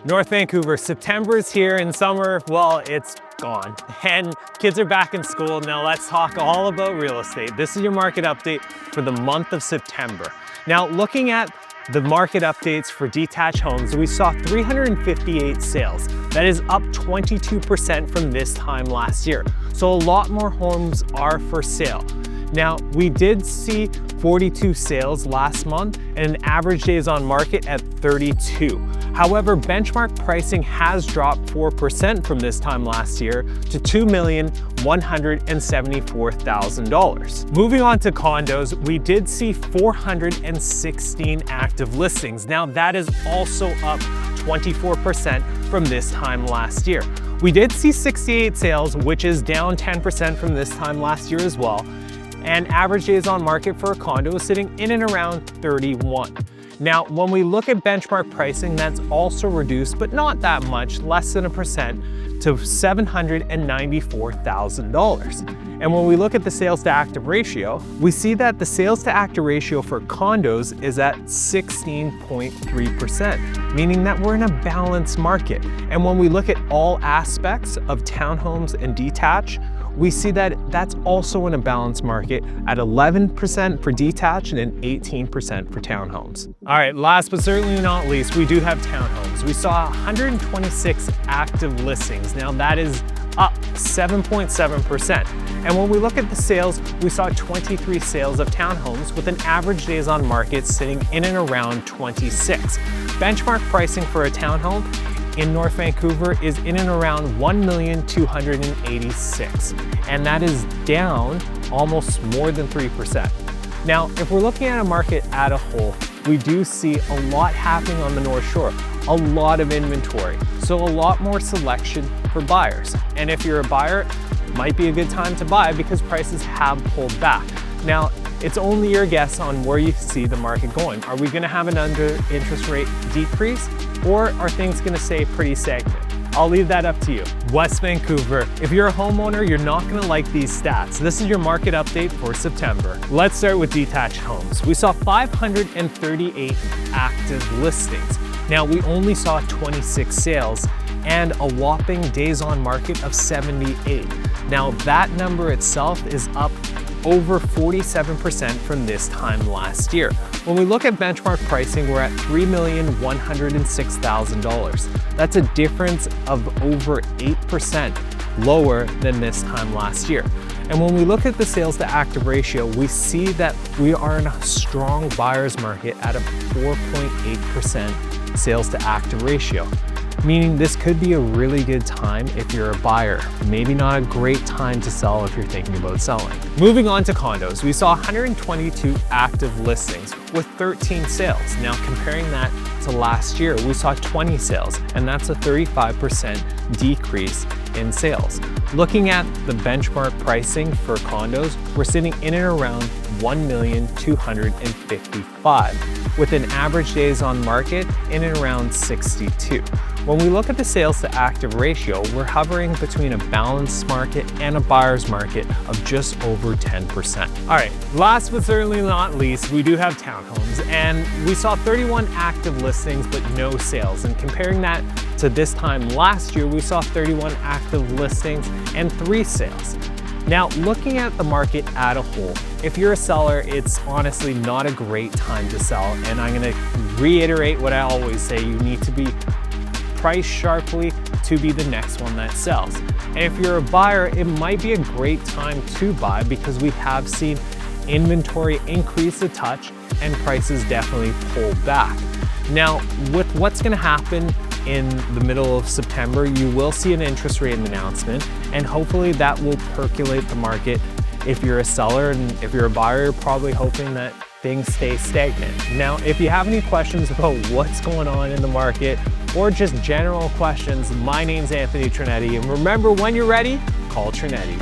North Vancouver, September is here and summer, well, it's gone. And kids are back in school. Now let's talk all about real estate. This is your market update for the month of September. Now looking at the market updates for detached homes, we saw 358 sales. That is up 22% from this time last year. So a lot more homes are for sale. Now, we did see 42 sales last month and an average days on market at 32. However, benchmark pricing has dropped 4% from this time last year to $2,174,000. Moving on to condos, we did see 416 active listings. Now, that is also up 24% from this time last year. We did see 68 sales, which is down 10% from this time last year as well. And average days on market for a condo is sitting in and around 31. Now, when we look at benchmark pricing, that's also reduced, but not that much, less than 1%, to $794,000. And when we look at the sales to active ratio, we see that the sales to active ratio for condos is at 16.3%, meaning that we're in a balanced market. And when we look at all aspects of townhomes and detached, we see that that's also in a balanced market at 11% for detached and 18% for townhomes. All right, last but certainly not least, we do have townhomes. We saw 126 active listings. Now that is up 7.7%. And when we look at the sales, we saw 23 sales of townhomes with an average days on market sitting in and around 26. Benchmark pricing for a townhome in North Vancouver is in and around $1,286,000, and that is down almost more than 3%. Now, if we're looking at a market as a whole, we do see a lot happening on the North Shore, a lot of inventory, so a lot more selection for buyers. And if you're a buyer, it might be a good time to buy because prices have pulled back. Now, it's only your guess on where you see the market going. Are we gonna have an under interest rate decrease, or are things gonna stay pretty stagnant? I'll leave that up to you. West Vancouver, if you're a homeowner, you're not gonna like these stats. This is your market update for September. Let's start with detached homes. We saw 538 active listings. Now, we only saw 26 sales and a whopping days on market of 78. Now, that number itself is up over 47% from this time last year. When we look at benchmark pricing, we're at $3,106,000. That's a difference of over 8% lower than this time last year. And when we look at the sales to active ratio, we see that we are in a strong buyer's market at a 4.8% sales to active ratio. Meaning this could be a really good time if you're a buyer. Maybe not a great time to sell if you're thinking about selling. Moving on to condos, we saw 122 active listings with 13 sales. Now comparing that to last year, we saw 20 sales, and that's a 35% decrease in sales. Looking at the benchmark pricing for condos, we're sitting in and around $1,255,000 with an average days on market in and around 62. When we look at the sales to active ratio, we're hovering between a balanced market and a buyer's market of just over 10%. All right, last but certainly not least, we do have townhomes, and we saw 31 active listings but no sales. And comparing that to this time last year, we saw 31 active listings and 3 sales. Now, looking at the market as a whole, if you're a seller, it's honestly not a great time to sell. And I'm gonna reiterate what I always say, you need to be priced sharply to be the next one that sells. And if you're a buyer, it might be a great time to buy because we have seen inventory increase a touch and prices definitely pull back. Now, with what's gonna happen in the middle of September, you will see an interest rate announcement, and hopefully that will percolate the market. If you're a seller, and if you're a buyer, you're probably hoping that things stay stagnant. Now, if you have any questions about what's going on in the market or just general questions, my name's Anthony Trinetti, and remember, when you're ready, call Trinetti.